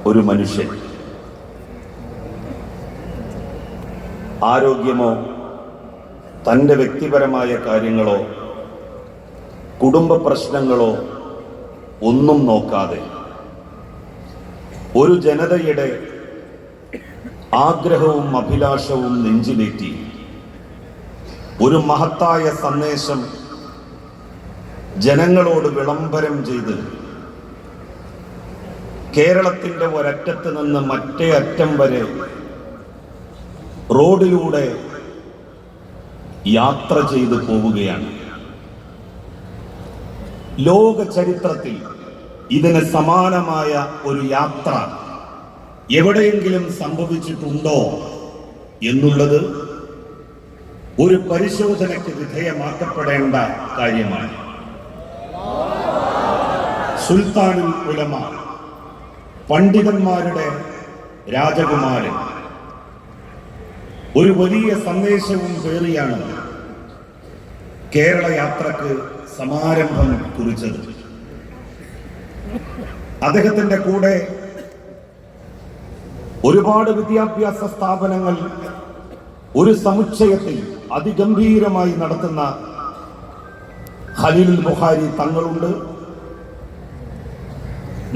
ഒരു മനുഷ്യൻ ആരോഗ്യമോ തൻ്റെ വ്യക്തിപരമായ കാര്യങ്ങളോ കുടുംബ പ്രശ്നങ്ങളോ ഒന്നും നോക്കാതെ ഒരു ജനതയുടെ ആഗ്രഹവും അഭിലാഷവും നെഞ്ചിലേറ്റി ഒരു മഹത്തായ സന്ദേശം ജനങ്ങളോട് വിളംബരം ചെയ്ത് കേരളത്തിൻ്റെ ഒരറ്റത്ത് നിന്ന് മറ്റേ അറ്റം വരെ റോഡിലൂടെ യാത്ര ചെയ്ത് പോവുകയാണ്. ലോക ചരിത്രത്തിൽ ഇതിന് സമാനമായ ഒരു യാത്ര എവിടെയെങ്കിലും സംഭവിച്ചിട്ടുണ്ടോ എന്നുള്ളത് ഒരു പരിശോധനയ്ക്ക് വിധേയമാക്കപ്പെടേണ്ട കാര്യമാണ്. സുൽത്താനുൽ ഉലമ, പണ്ഡിതന്മാരുടെ രാജകുമാരൻ, ഒരു വലിയ സന്ദേശവും പേറിയാണ് കേരള യാത്രക്ക് സമാരംഭം കുറിച്ചത്. അദ്ദേഹത്തിന്റെ കൂടെ ഒരുപാട് വിദ്യാഭ്യാസ സ്ഥാപനങ്ങൾ ഒരു സമുച്ചയത്തിൽ അതിഗംഭീരമായി നടത്തുന്ന ഖലീലുൽ ബുഖാരി തങ്ങളുണ്ട്.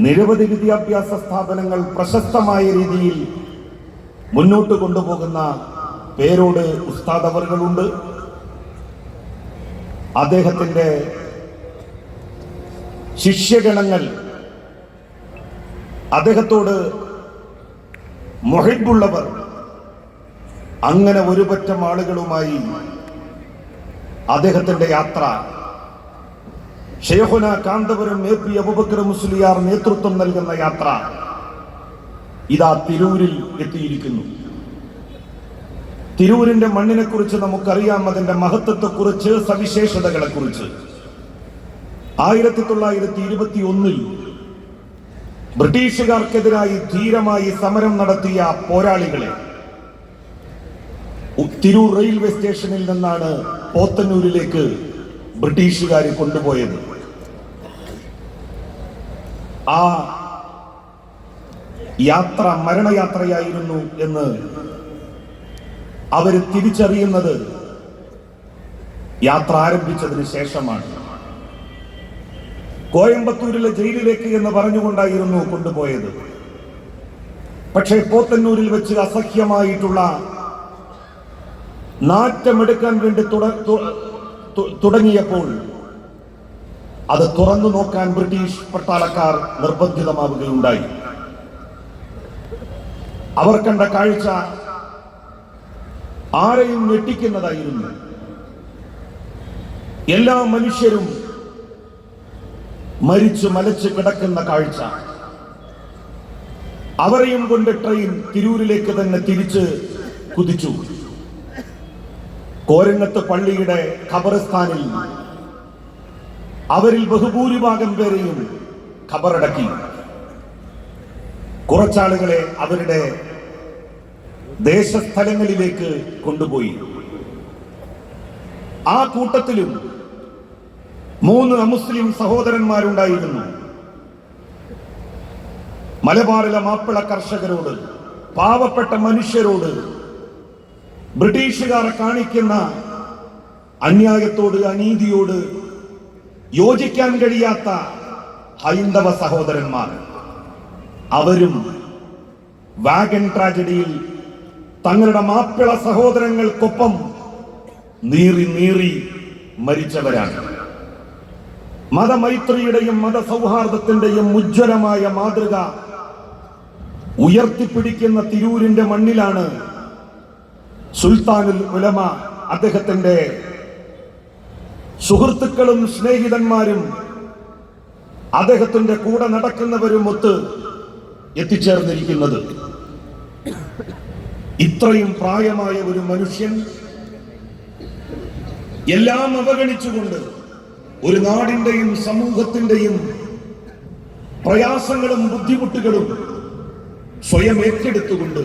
നിരവധി വിദ്യാഭ്യാസ സ്ഥാപനങ്ങൾ പ്രശസ്തമായ രീതിയിൽ മുന്നോട്ട് കൊണ്ടുപോകുന്ന പേരോട് ഉസ്താദ് അവറുകളുണ്ട്. അദ്ദേഹത്തിന്റെ ശിഷ്യഗണങ്ങൾ അദ്ദേഹത്തോട് മുഹിബുള്ളവർ, അങ്ങനെ ഒരു പറ്റം ആളുകളുമായി അദ്ദേഹത്തിന്റെ യാത്ര ശൈഖുന കാന്തപുരം AP അബൂബക്കർ മുസ്ലിയാർ നേതൃത്വം നൽകുന്ന യാത്ര ഇതാ തിരൂരിൽ എത്തിയിരിക്കുന്നു. തിരൂരിന്റെ മണ്ണിനെ കുറിച്ച് നമുക്കറിയാം, അതിന്റെ മഹത്വത്തെക്കുറിച്ച്, സവിശേഷതകളെ കുറിച്ച്. 1921 ബ്രിട്ടീഷുകാർക്കെതിരായി ധീരമായി സമരം നടത്തിയ പോരാളികളെ തിരൂർ റെയിൽവേ സ്റ്റേഷനിൽ നിന്നാണ് പോത്തന്നൂരിലേക്ക് ബ്രിട്ടീഷുകാർ കൊണ്ടുപോയത്. ആ യാത്ര മരണയാത്രയായിരുന്നു എന്ന് അവർ തിരിച്ചറിയുന്നത് യാത്ര ആരംഭിച്ചതിന് ശേഷമാണ്. കോയമ്പത്തൂരിലെ ജയിലിലേക്ക് എന്ന് പറഞ്ഞുകൊണ്ടായിരുന്നു കൊണ്ടുപോയത്. പക്ഷേ പോത്തന്നൂരിൽ വെച്ച് അസഹ്യമായിട്ടുള്ള നാറ്റമെടുക്കാൻ വേണ്ടി തുടങ്ങിയപ്പോൾ അത് തുറന്നു നോക്കാൻ ബ്രിട്ടീഷ് പട്ടാളക്കാർ നിർബന്ധിതമാവുകയുണ്ടായി. അവർ കണ്ട കാഴ്ച ആരെയും ഞെട്ടിക്കുന്നതായിരുന്നു. എല്ലാ മനുഷ്യരും മരിച്ചു മലച്ച് കിടക്കുന്ന കാഴ്ച. അവരെയും കൊണ്ട് ട്രെയിൻ തിരൂരിലേക്ക് തന്നെ തിരിച്ച് കുതിച്ചു. കോരങ്ങത്ത് പള്ളിയുടെ ഖബർസ്ഥാനിൽ അവരിൽ ബഹുഭൂരിഭാഗം പേരെയും ഖബറടക്കി. കുറച്ചാളുകളെ അവരുടെ ദേശസ്ഥലങ്ങളിലേക്ക് കൊണ്ടുപോയി. ആ കൂട്ടത്തിലും 3 അമുസ്ലിം സഹോദരന്മാരുണ്ടായിരുന്നു. മലബാറിലെ മാപ്പിള കർഷകരോട്, പാവപ്പെട്ട മനുഷ്യരോട്, ബ്രിട്ടീഷുകാർ കാണിക്കുന്ന അന്യായത്തോട്, അനീതിയോട് യോജിക്കാൻ കഴിയാത്ത ഹൈന്ദവ സഹോദരന്മാർ, അവരും വാഗൻ ട്രാജഡിയിൽ തങ്ങളുടെ മാപ്പിള സഹോദരങ്ങൾക്കൊപ്പം നീറി നീറി മരിച്ചവരാണ്. മതമൈത്രിയുടെയും മതസൗഹാർദ്ദത്തിന്റെയും ഉജ്ജ്വലമായ മാതൃക ഉയർത്തിപ്പിടിക്കുന്ന തിരൂരിന്റെ മണ്ണിലാണ് സുൽത്താനുൽ ഉലമ അദ്ദേഹത്തിന്റെ സുഹൃത്തുക്കളും സ്നേഹിതന്മാരും അദ്ദേഹത്തിന്റെ കൂടെ നടക്കുന്നവരും ഒത്ത് എത്തിച്ചേർന്നിരിക്കുന്നത്. ഇത്രയും പ്രായമായ ഒരു മനുഷ്യൻ എല്ലാം അവഗണിച്ചുകൊണ്ട് ഒരു നാടിന്റെയും സമൂഹത്തിന്റെയും പ്രയാസങ്ങളും ബുദ്ധിമുട്ടുകളും സ്വയം ഏറ്റെടുത്തുകൊണ്ട്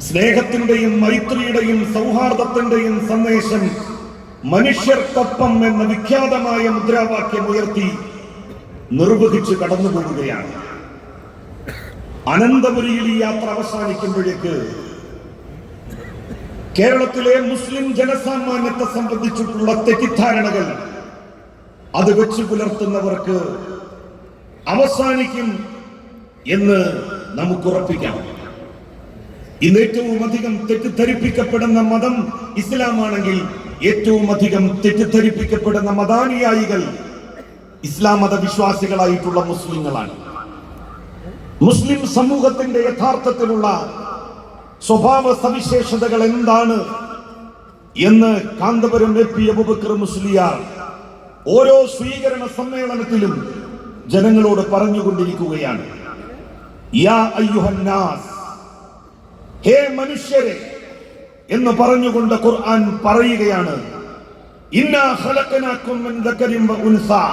സ്നേഹത്തിന്റെയും മൈത്രിയുടെയും സൗഹാർദ്ദത്തിന്റെയും സന്ദേശം മനുഷ്യർക്കൊപ്പം എന്ന വിഖ്യാതമായ മുദ്രാവാക്യം ഉയർത്തി നിർവഹിച്ച് കടന്നുപോകുകയാണ്. അനന്തപുരിയിൽ ഈ യാത്ര അവസാനിക്കുമ്പോഴേക്ക് കേരളത്തിലെ മുസ്ലിം ജനസാമാന്യത്തെ സംബന്ധിച്ചിട്ടുള്ള തെറ്റിദ്ധാരണകൾ അത് വെച്ചു പുലർത്തുന്നവർക്ക് അവസാനിക്കും എന്ന് നമുക്ക് ഉറപ്പിക്കാം. ഇന്ന് ഏറ്റവും അധികം തെറ്റിദ്ധരിപ്പിക്കപ്പെടുന്ന മതം ഇസ്ലാമാണെങ്കിൽ ഏറ്റവും അധികം തെറ്റിദ്ധരിപ്പിക്കപ്പെടുന്ന മതാനുയായികൾ ഇസ്ലാം മതവിശ്വാസികളായിട്ടുള്ള മുസ്ലിങ്ങളാണ്. മുസ്ലിം സമൂഹത്തിന്റെ യഥാർത്ഥത്തിലുള്ള സ്വഭാവ സവിശേഷതകൾ എന്താണ് എന്ന് കാന്തപുരം എ.പി. അബൂബക്കർ മുസ്ലിയാർ ഓരോ സ്വീകരണ സമ്മേളനത്തിലും ജനങ്ങളോട് പറഞ്ഞുകൊണ്ടിരിക്കുകയാണ്. യാ അയ്യുഹന്നാസ്, ഹേ മനുഷ്യരെ എന്ന് പറഞ്ഞുകൊണ്ട് ഖുർആൻ പറയുകയാണ്. ഇന്നാ ഖലഖനാകും മിൻ ദക്കരിൻ വ ഉൻസാ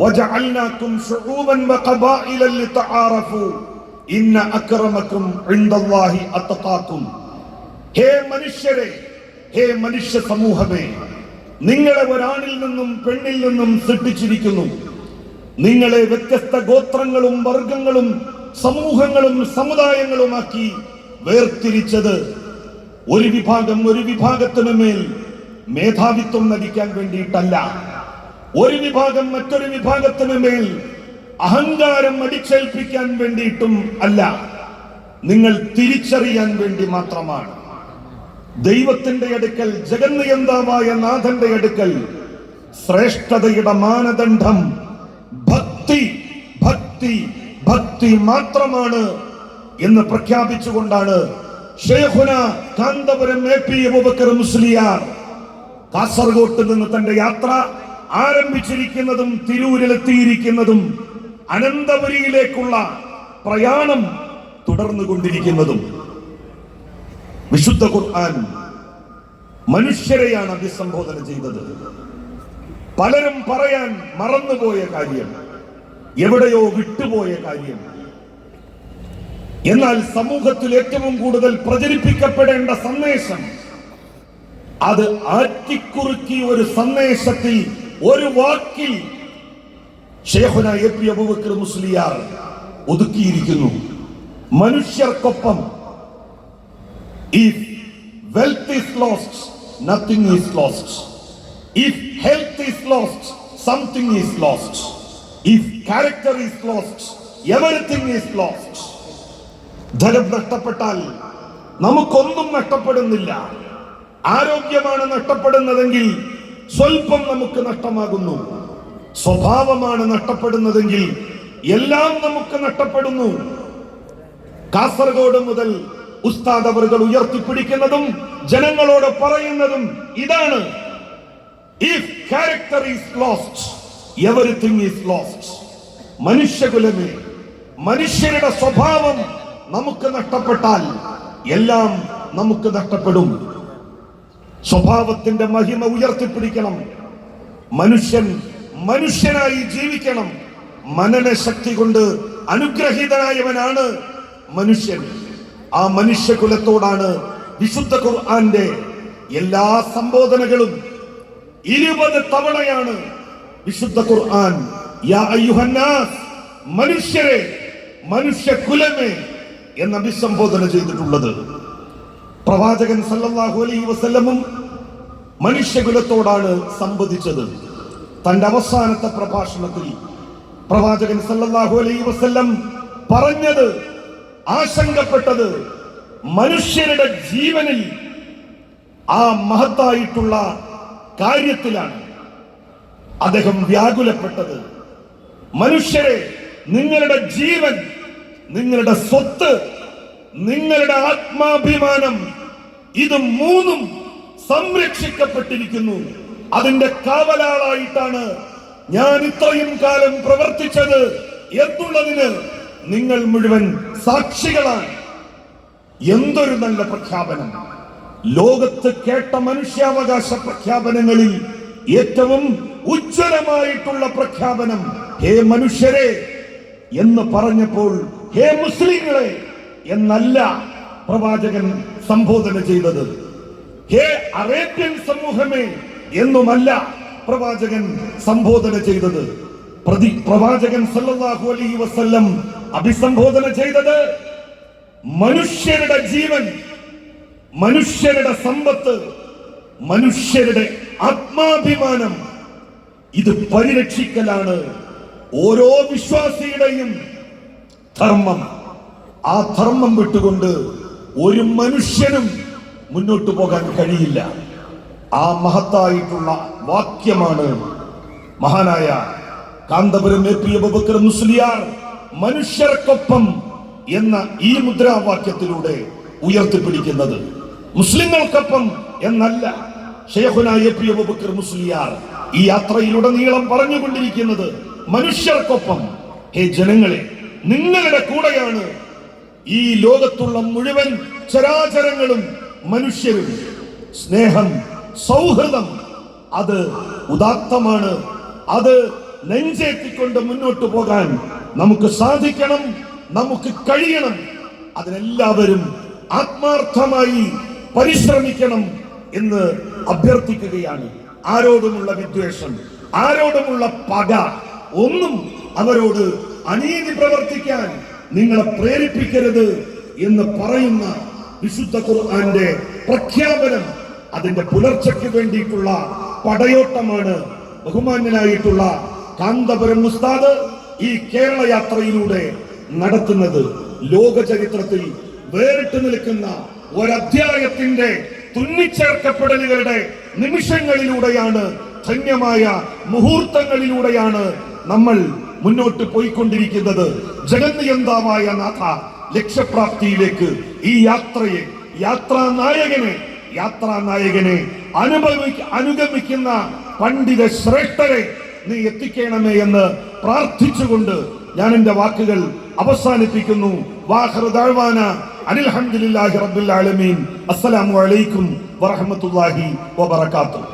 വജഅൽനാകും ശുഊബൻ വ ഖബായില ലിതആറഫു ഇന്ന അക്രമക്കും ഇൻദല്ലാഹി അത്ഖാകും. ഹേ മനുഷ്യരെ, ഹേ മനുഷ്യ സമൂഹമേ, നിങ്ങളെ ഒരാണിൽ നിന്നും പെണ്ണിൽ നിന്നും സൃഷ്ടിച്ചിരിക്കുന്നു. നിങ്ങളെ വ്യത്യസ്ത ഗോത്രങ്ങളും വർഗങ്ങളും സമൂഹങ്ങളും സമുദായങ്ങളുമാക്കി വേർതിരിച്ചത് ഒരു വിഭാഗം ഒരു വിഭാഗത്തിനു മേൽ മേധാവിത്വം നടിക്കാൻ വേണ്ടിയിട്ടല്ല, ഒരു വിഭാഗം മറ്റൊരു വിഭാഗത്തിനു മേൽ അഹങ്കാരം അടിച്ചേൽപ്പിക്കാൻ വേണ്ടിയിട്ടും അല്ല, നിങ്ങൾ തിരിച്ചറിയാൻ വേണ്ടി മാത്രമാണ്. ദൈവത്തിന്റെ അടുക്കൽ, ജഗന്നിയന്താവായ നാഥന്റെ അടുക്കൽ ശ്രേഷ്ഠതയുടെ മാനദണ്ഡം ഭക്തി, ഭക്തി, ഭക്തി മാത്രമാണ് എന്ന് പ്രഖ്യാപിച്ചുകൊണ്ടാണ് ശൈഖുന കാന്തപുരം എ.പി. അബൂബക്കർ മുസ്ലിയാർ കാസർഗോട്ട് നിന്ന് തന്റെ യാത്ര ആരംഭിച്ചിരിക്കുന്നതും തിരൂരിലെത്തിയിരിക്കുന്നതും അനന്തപുരിയിലേക്കുള്ള പ്രയാണം തുടർന്നുകൊണ്ടിരിക്കുന്നതും. വിശുദ്ധ ഖുർആൻ മനുഷ്യരെയാണ് അഭിസംബോധന ചെയ്തത്. പലരും പറയാൻ മറന്നുപോയ കാര്യം, എവിടെയോ വിട്ടുപോയ കാര്യം. എന്നാൽ സമൂഹത്തിൽ ഏറ്റവും കൂടുതൽ പ്രചരിപ്പിക്കപ്പെടേണ്ട സന്ദേശം, അത് ആറ്റിക്കുറുക്കി ഒരു സന്ദേശത്തിൽ, ഒരു വാക്കിൽ ശൈഖുന എ.പി. അബൂബക്കർ മുസ്ലിയാർ ഒതുക്കിയിരിക്കുന്നു. മനുഷ്യർക്കൊപ്പം if wealth is lost, nothing is lost. If health is lost, something is lost. If character is lost, everything is lost. ധനം നഷ്ടപ്പെട്ടാൽ നമുക്കൊന്നും നഷ്ടപ്പെടുന്നില്ല. ആരോഗ്യമാണ് നഷ്ടപ്പെടുന്നതെങ്കിൽ സ്വൽപ്പം നമുക്ക് നഷ്ടമാകുന്നു. സ്വഭാവമാണ് നഷ്ടപ്പെടുന്നതെങ്കിൽ എല്ലാം നമുക്ക് നഷ്ടപ്പെടുന്നു. കാസർഗോഡ് മുതൽ ഉസ്താദ് അവറുകൾ ഉയർത്തിപ്പിടിക്കുന്നതും ജനങ്ങളോട് പറയുന്നതും ഇതാണ്. If character is lost, everything is lost. മനുഷ്യകുലമേ, മനുഷ്യരുടെ സ്വഭാവം നമുക്ക് നഷ്ടപ്പെട്ടാൽ എല്ലാം നമുക്ക് നഷ്ടപ്പെടും. സ്വഭാവത്തിന്റെ മഹിമ ഉയർത്തിപ്പിടിക്കണം. മനുഷ്യൻ മനുഷ്യനായി ജീവിക്കണം. മനനശക്തി കൊണ്ട് അനുഗ്രഹീതനായവനാണ് മനുഷ്യൻ. ആ മനുഷ്യകുലത്തോടാണ് വിശുദ്ധ ഖുർആന്റെ എല്ലാ സംബോധനകളും. 20 തവണയാണ് വിശുദ്ധ ഖുർആൻ യാ അയ്യുഹന്നാസ്, മനുഷ്യരെ, മനുഷ്യകുലമേ എന്ന് അഭിസംബോധന ചെയ്തിട്ടുള്ളത്. പ്രവാചകൻ സല്ലല്ലാഹു അലൈഹി വസല്ലമും മനുഷ്യകുലത്തോടാണ് സംവദിച്ചത്. തന്റെ അവസാനത്തെ പ്രഭാഷണത്തിൽ പ്രവാചകൻ സല്ലല്ലാഹു അലൈഹി വസല്ലം പറഞ്ഞത്, ആശങ്കപ്പെട്ടത് മനുഷ്യരുടെ ജീവനിൽ ആ മഹത്തായിട്ടുള്ള കാര്യത്തിലാണ്. അദ്ദേഹം വ്യാകുലപ്പെട്ടത്, മനുഷ്യരെ, നിങ്ങളുടെ ജീവൻ, നിങ്ങളുടെ സ്വത്ത്, നിങ്ങളുടെ ആത്മാഭിമാനം, ഇത് മൂന്നും സംരക്ഷിക്കപ്പെട്ടിരിക്കുന്നു. അതിന്റെ കാവലാളായിട്ടാണ് ഞാൻ ഇത്രയും കാലം പ്രവർത്തിച്ചത് എന്നുള്ളതിന് നിങ്ങൾ മുഴുവൻ സാക്ഷികളാണ്. എന്തൊരു നല്ല പ്രഖ്യാപനം! ലോകത്ത് കേട്ട മനുഷ്യാവകാശ പ്രഖ്യാപനങ്ങളിൽ ഏറ്റവും ഉജ്ജ്വലമായിട്ടുള്ള പ്രഖ്യാപനം ഹേ മനുഷ്യരെ എന്ന് പറഞ്ഞപ്പോൾ ഹേ മുസ്ലിങ്ങളെ എന്നല്ല പ്രവാചകൻ സംബോധന ചെയ്തത്. ഹേ അറേബ്യൻ സമൂഹമേ എന്നുമല്ല പ്രവാചകൻ സംബോധന ചെയ്തത്. പ്രവാചകൻ സല്ലല്ലാഹു അലൈഹി വസല്ലം അഭിസംബോധന ചെയ്തത് മനുഷ്യരുടെ ജീവൻ, മനുഷ്യരുടെ സമ്പത്ത്, മനുഷ്യരുടെ ആത്മാഭിമാനം ഇത് പരിരക്ഷിക്കലാണ് ഓരോ വിശ്വാസിയുടെയും ധർമ്മം. ആ ധർമ്മം വിട്ടുകൊണ്ട് ഒരു മനുഷ്യനും മുന്നോട്ട് പോകാൻ കഴിയില്ല. ആ മഹത്തായിട്ടുള്ള വാക്യമാണ് മഹാനായ കാന്തപുരം എ പി അബൂബക്കർ മുസ്ലിയാർ മനുഷ്യർക്കൊപ്പം എന്ന ഈ മുദ്രാവാക്യത്തിലൂടെ ഉയർത്തിപ്പിടിക്കുന്നത്. മുസ്ലിങ്ങൾക്കൊപ്പം എന്നല്ല ശൈഖുനാ എ പി അബൂബക്കർ മുസ്ലിയാർ ഈ യാത്രയിലുടനീളം പറഞ്ഞുകൊണ്ടിരിക്കുന്നത് മനുഷ്യർക്കൊപ്പം. ഹേ ജനങ്ങളെ, നിങ്ങളുടെ കൂടെയാണ് ഈ ലോകത്തുള്ള മുഴുവൻ ചരാചരങ്ങളും മനുഷ്യരും. സ്നേഹം, സൗഹൃദം അത് ഉദാത്തമാണ്. അത് നെഞ്ചേറ്റിക്കൊണ്ട് മുന്നോട്ട് പോകാൻ നമുക്ക് സാധിക്കണം, നമുക്ക് കഴിയണം. അതിനെല്ലാവരും ആത്മാർത്ഥമായി പരിശ്രമിക്കണം എന്ന് അഭ്യർത്ഥിക്കുകയാണ്. ആരോടുമുള്ള വിദ്വേഷം, ആരോടുമുള്ള പക ഒന്നും അവരോട് അനീതി പ്രവർത്തിക്കാൻ നിങ്ങളെ പ്രേരിപ്പിക്കരുത് എന്ന് പറയുന്ന വിശുദ്ധ ഖുർആന്റെ പ്രഖ്യാപനം, അതിന്റെ പുലർച്ചയ്ക്ക് വേണ്ടിയിട്ടുള്ള പടയോട്ടമാണ് ബഹുമാന്യനായിട്ടുള്ള കാന്തപുരം ഉസ്താദ് ഈ കേരള യാത്രയിലൂടെ നടത്തുന്നത്. ലോക ചരിത്രത്തിൽ വേറിട്ട് നിൽക്കുന്ന ഒരധ്യായത്തിന്റെ തുന്നിച്ചേർക്കപ്പെടലുകളുടെ നിമിഷങ്ങളിലൂടെയാണ്, ധന്യമായ മുഹൂർത്തങ്ങളിലൂടെയാണ് നമ്മൾ മുന്നോട്ട് പോയിക്കൊണ്ടിരിക്കുന്നത്. ജഗന്നിയന്താവായ നാഥ ലക്ഷ്യപ്രാപ്തിയിലേക്ക് ഈ യാത്രയെ, യാത്രാനായകനെ അനുഗമിക്കുന്ന പണ്ഡിത ശ്രേഷ്ഠരെ നീ എത്തിക്കണമേ എന്ന് പ്രാർത്ഥിച്ചുകൊണ്ട് ഞാൻ എന്റെ വാക്കുകൾ അവസാനിപ്പിക്കുന്നു. വാഖിറു ദഅ്വാന അനിൽ ഹംദുലില്ലാഹി റബ്ബിൽ ആലമീൻ. അസ്സലാമു അലൈക്കും വറഹ്മത്തുള്ളാഹി വബറകാതുഹു.